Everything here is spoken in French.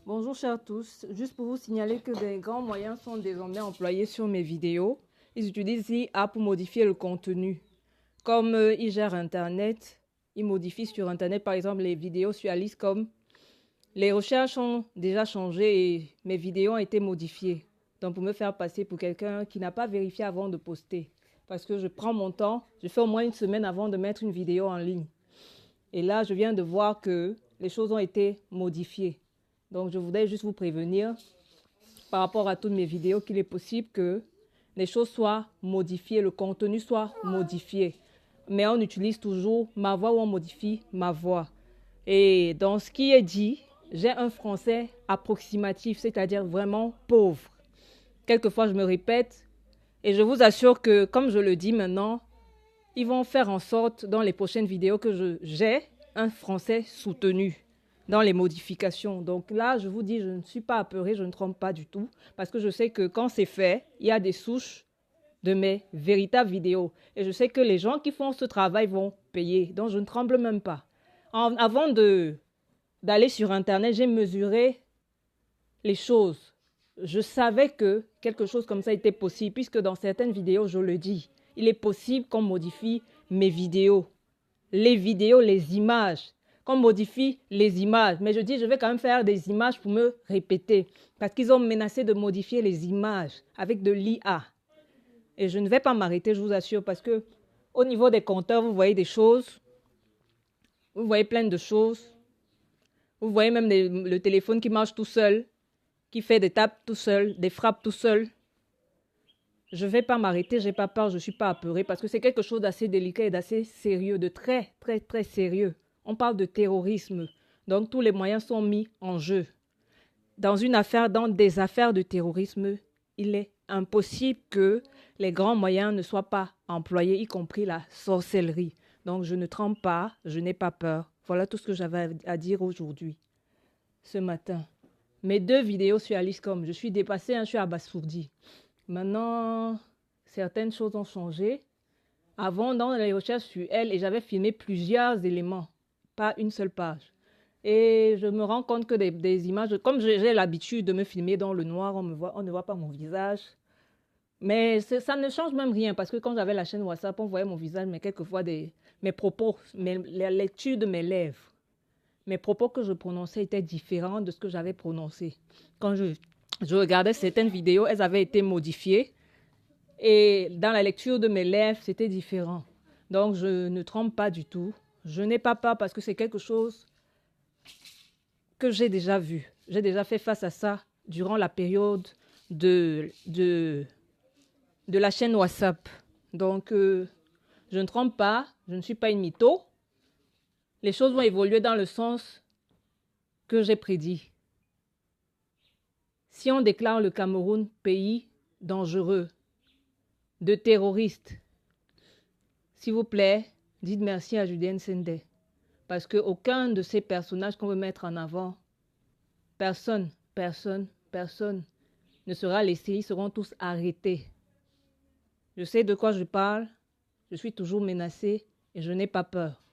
Bonjour chers tous, juste pour vous signaler que des grands moyens sont désormais employés sur mes vidéos. Ils utilisent l'IA pour modifier le contenu. Comme ils gèrent Internet, ils modifient sur Internet par exemple les vidéos sur Alice comme les recherches ont déjà changé et mes vidéos ont été modifiées. Donc pour me faire passer pour quelqu'un qui n'a pas vérifié avant de poster. Parce que je prends mon temps, je fais au moins une semaine avant de mettre une vidéo en ligne. Et là, je viens de voir que les choses ont été modifiées. Donc, je voudrais juste vous prévenir par rapport à toutes mes vidéos qu'il est possible que les choses soient modifiées, le contenu soit modifié. Mais on utilise toujours ma voix ou on modifie ma voix. Et dans ce qui est dit, j'ai un français approximatif, c'est-à-dire vraiment pauvre. Quelquefois, je me répète et je vous assure que, comme je le dis maintenant, ils vont faire en sorte dans les prochaines vidéos que j'ai un français soutenu dans les modifications. Donc là, je vous dis, je ne suis pas apeurée, je ne trompe pas du tout, parce que je sais que quand c'est fait, il y a des souches de mes véritables vidéos. Et je sais que les gens qui font ce travail vont payer, donc je ne tremble même pas. Avant d'aller sur Internet, j'ai mesuré les choses. Je savais que quelque chose comme ça était possible, puisque dans certaines vidéos, je le dis, il est possible qu'on modifie mes vidéos, les images, qu'on modifie les images. Mais je dis, je vais quand même faire des images pour me répéter. Parce qu'ils ont menacé de modifier les images avec de l'IA. Et je ne vais pas m'arrêter, je vous assure, parce que au niveau des compteurs, vous voyez des choses. Vous voyez plein de choses. Vous voyez même le téléphone qui marche tout seul, qui fait des tapes tout seul, des frappes tout seul. Je ne vais pas m'arrêter, je n'ai pas peur, je ne suis pas apeurée parce que c'est quelque chose d'assez délicat et d'assez sérieux, de très, très, très sérieux. On parle de terrorisme, donc tous les moyens sont mis en jeu. Dans des affaires de terrorisme, il est impossible que les grands moyens ne soient pas employés, y compris la sorcellerie. Donc je ne tremble pas, je n'ai pas peur. Voilà tout ce que j'avais à dire aujourd'hui, ce matin. Mes 2 vidéos sur Alicecom, je suis dépassée, je suis abasourdie. Maintenant, certaines choses ont changé. Avant, dans les recherches sur elle, et j'avais filmé plusieurs éléments, pas une seule page. Et je me rends compte que des images, comme j'ai l'habitude de me filmer dans le noir, on ne voit pas mon visage. Mais ça ne change même rien, parce que quand j'avais la chaîne WhatsApp, on voyait mon visage, mais quelquefois mes propos, la lecture de mes lèvres. Mes propos que je prononçais étaient différents de ce que j'avais prononcé. Quand je regardais certaines vidéos, elles avaient été modifiées. Et dans la lecture de mes lèvres, c'était différent. Donc, je ne trompe pas du tout. Je n'ai pas peur parce que c'est quelque chose que j'ai déjà vu. J'ai déjà fait face à ça durant la période de la chaîne WhatsApp. Donc, je ne trompe pas. Je ne suis pas une mytho. Les choses vont évoluer dans le sens que j'ai prédit. Si on déclare le Cameroun pays dangereux, de terroristes, s'il vous plaît, dites merci à Julienne Sendé. Parce qu'aucun de ces personnages qu'on veut mettre en avant, personne ne sera laissé, ils seront tous arrêtés. Je sais de quoi je parle, je suis toujours menacée et je n'ai pas peur.